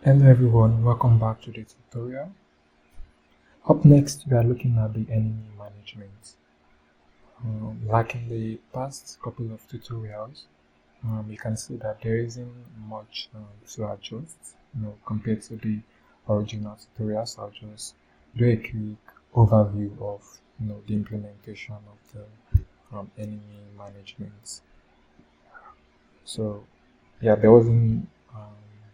Hello everyone, welcome back to the tutorial. Up next, we are looking at the enemy management. Like in the past couple of tutorials, you can see that there isn't much to adjust, compared to the original tutorial. So I'll just do a quick overview of, the implementation of the enemy management. So, yeah, there wasn't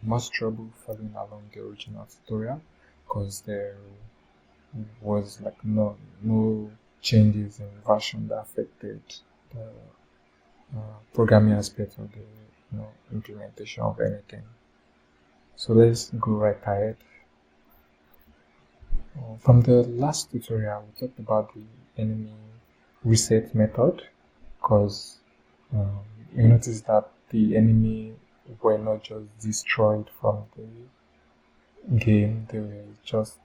much trouble following along the original tutorial because there was like no changes in version that affected the programming aspect of the implementation of anything. So let's go right ahead. From the last tutorial, we talked about the enemy reset method because you notice that the enemy were not just destroyed from the game, they were just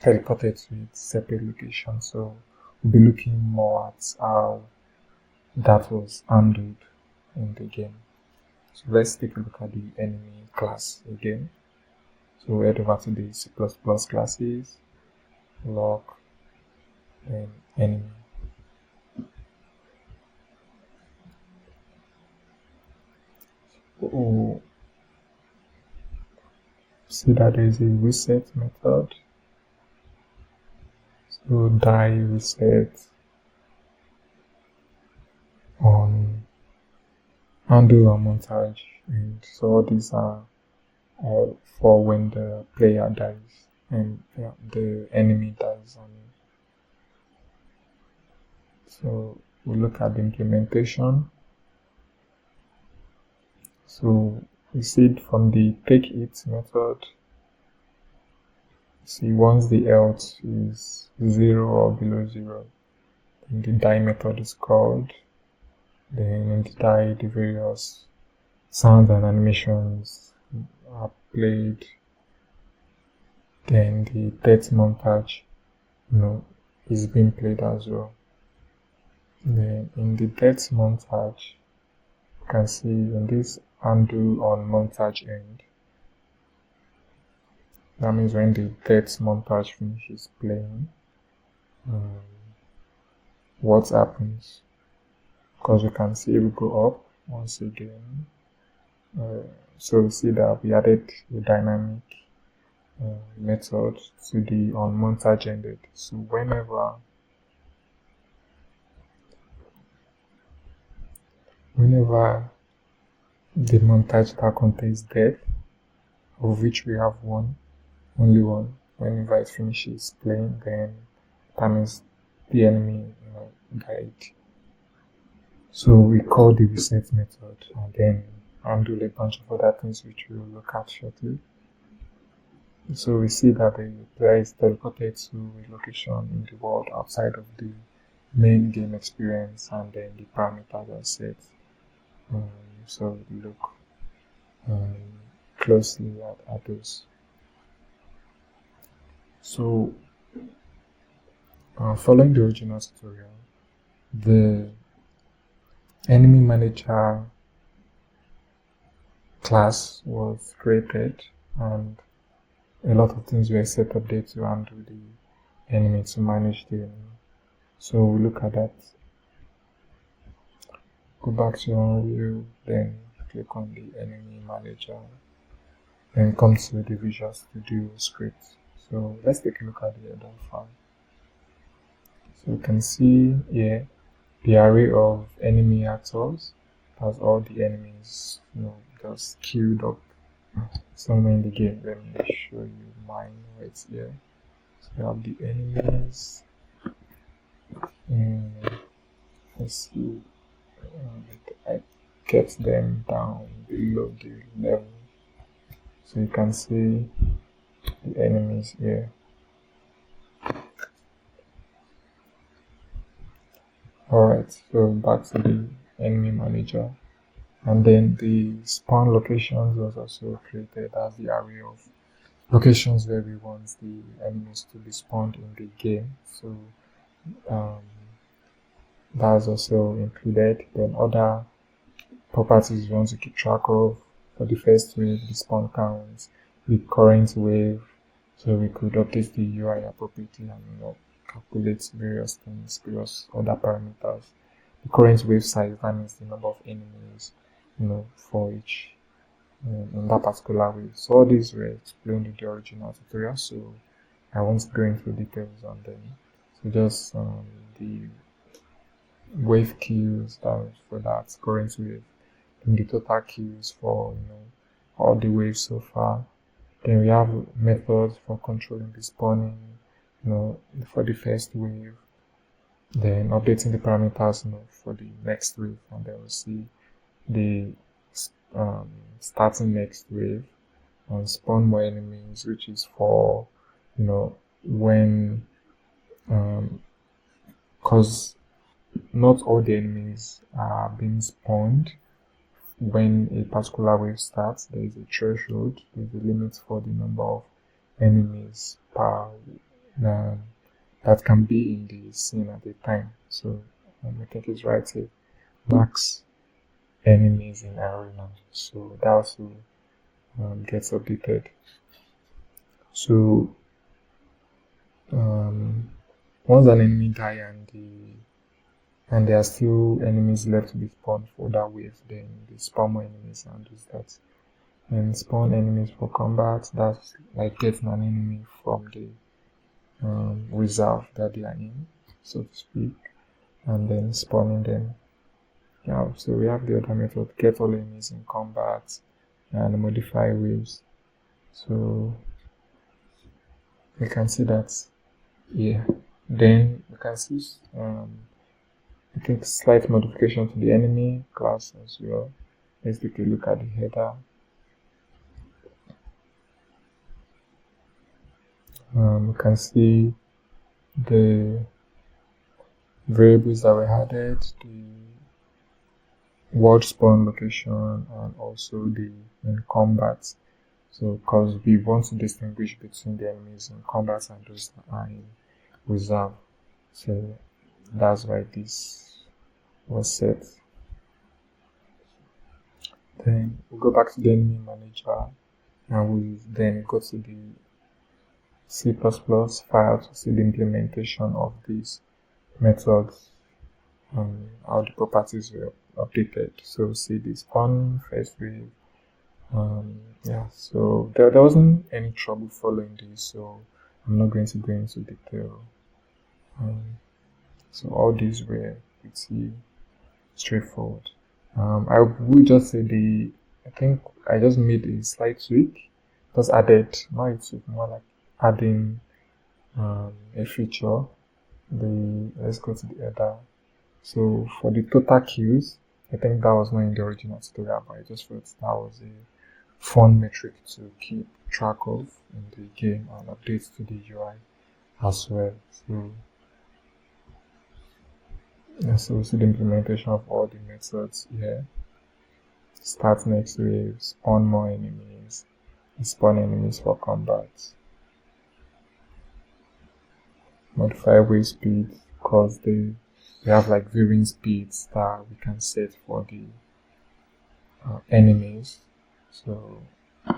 teleported to its separate location. So we'll be looking more at how that was handled in the game. So let's take a look at the enemy class again. So we'll head over to the C++ classes, log, then enemy. See that there is a reset method. So die reset on handle or montage, and so all these are for when the player dies and the enemy dies. So we look at the implementation. So we see it from the take it method. See, once the health is 0 or below 0, then the die method is called. Then in the die, the various sounds and animations are played. Then the death montage, is being played as well. Then in the death montage, you can see in this handle on montage end, that means when the death montage finishes playing, what happens? Because we can see we go up once again. So we see that we added the dynamic method to the on montage ended. So whenever the montage that contains death, of which we have only one, whenever it finishes playing, then that means the enemy died. So we call the reset method and then undo a bunch of other things which we will look at shortly. So we see that the player is teleported to a location in the world outside of the main game experience, and then the parameters are set. So we look closely at those. So following the original tutorial, the enemy manager class was created and a lot of things were set up there to handle the enemy, to manage the enemy. So we look at that. Go back to Unreal, then click on the enemy manager, then come to the Visual Studio script. So let's take a look at the header file. So you can see here the array of enemy actors has all the enemies just queued up somewhere in the game. Let me show you mine right here. So you have the enemies, and let's see, I kept them down below the level, so you can see the enemies here. Alright, so back to the enemy manager, and then the spawn locations was also created as the array of locations where we want the enemies to be spawned in the game. So that's also included. Then other properties you want to keep track of: for the first wave, the spawn counts; the current wave, so we could update the UI appropriately and calculate various things, various other parameters. The current wave size, that means the number of enemies for each in that particular wave. So all these were explained in the original tutorial, so I won't go into details on them. So just the wave queues, that for that current wave, and the total queues for all the waves so far. Then we have methods for controlling the spawning, for the first wave. Then updating the parameters, for the next wave, and then we'll see the starting next wave and spawn more enemies, which is for when because not all the enemies are being spawned when a particular wave starts. There is a threshold, there is a limit for the number of enemies per that can be in the scene at a time. So I think it's right here, max enemies in arena. So that also gets updated. So once an enemy die and there are still enemies left to be spawned for that wave, then they spawn more enemies and do that. And spawn enemies for combat, that's like getting an enemy from the reserve that they are in, so to speak, and then spawning them. Yeah, so we have the other method, get all enemies in combat and modify waves. So we can see that here. Then we can see I think slight modification to the enemy class as well. Let's take a look at the header. We can see the variables that were added, the world spawn location, and also the in combat. So because we want to distinguish between the enemies in combat and those that are in reserve, so that's why this was set. Then we'll go back to the enemy manager and we'll then go to the C++ file to see the implementation of these methods and how the properties were updated. So see the spawn first wave. So there wasn't any trouble following this, so I'm not going to go into detail. So all these were pretty straightforward. I would just say I think I just made a slight tweak, just added, not a tweak, more like adding a feature. Let's go to the header. So for the total queues, I think that was not in the original tutorial, but I just felt that was a fun metric to keep track of in the game and update to the UI as well. So we see the implementation of all the methods here. Start next wave, spawn more enemies, spawn enemies for combat. Modify wave speed, because they have like varying speeds that we can set for the enemies. So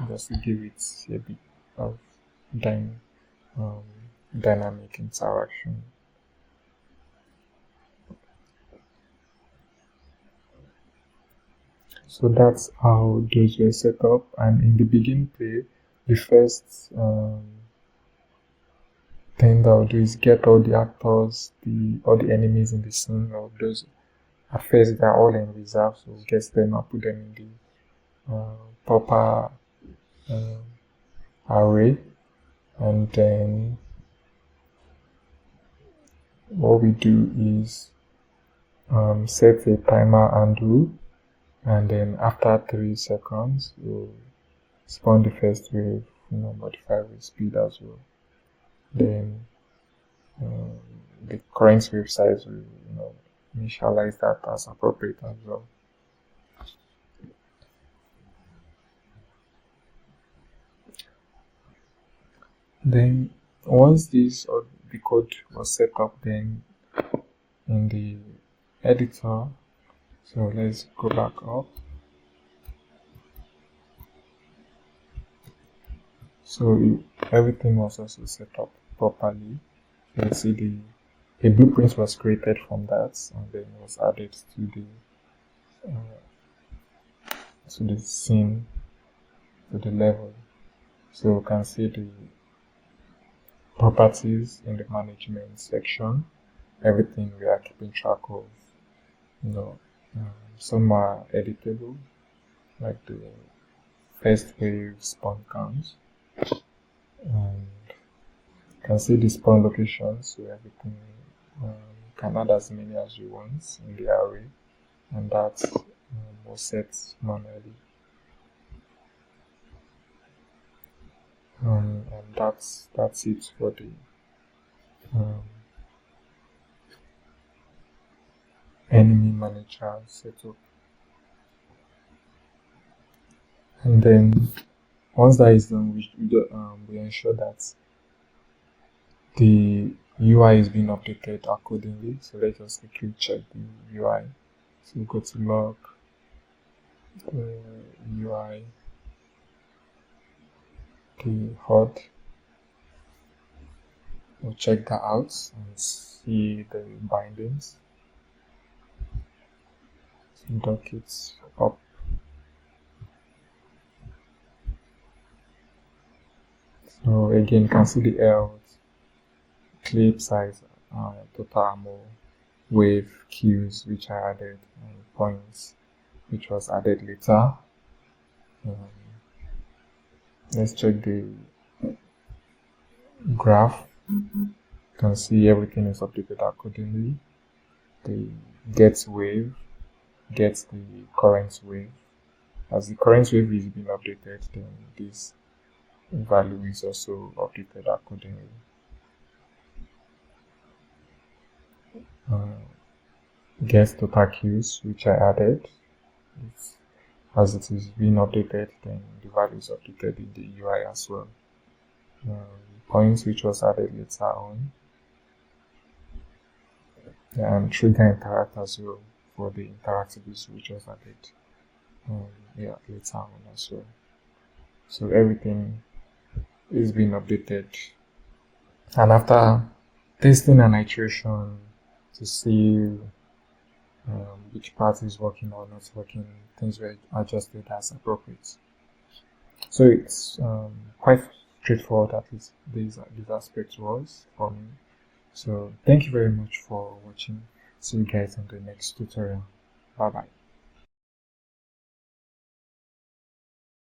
just to give it a bit of dynamic interaction. So that's how those were set up. And in the begin play, the first thing that I'll do is get all the actors, all the enemies in the scene, or those affairs that are all in reserve. So get them and put them in the proper array, and then what we do is set a timer undo, and then after 3 seconds we'll spawn the first wave, modify wave speed as well. Then the current wave size will initialize that as appropriate as well. Then once this or the code was set up, then in the editor, so let's go back up. So everything was also set up properly. You see a blueprint was created from that, and then was added to the scene, to the level. So you can see the properties in the management section. Everything we are keeping track of. You know, some are editable, like the first wave spawn count, and you can see the spawn locations. So everything you can add as many as you want in the array, and that was set manually. And that's it for the enemy manager setup. And then once that is done, we ensure that the UI is being updated accordingly. So let's just quickly check the UI. So we go to log UI, the HUD. We'll check that out and see the bindings. So dock it up. So again, you can see the health, clip size, total ammo, wave queues which I added, and points which was added later. Let's check the graph. You can see everything is updated accordingly. The get wave gets the current wave. As the current wave is being updated, then this value is also updated accordingly. Get total queues, which I added. As it is being updated, then the value is updated in the UI as well. Points, which was added later on, and trigger interact as well for the interactives, which was added later on as well. So everything is being updated, and after testing and iteration to see which part is working or not working, things were adjusted as appropriate. So it's quite straightforward, at least this aspect was for me. So thank you very much for watching. See you guys in the next tutorial. Bye bye.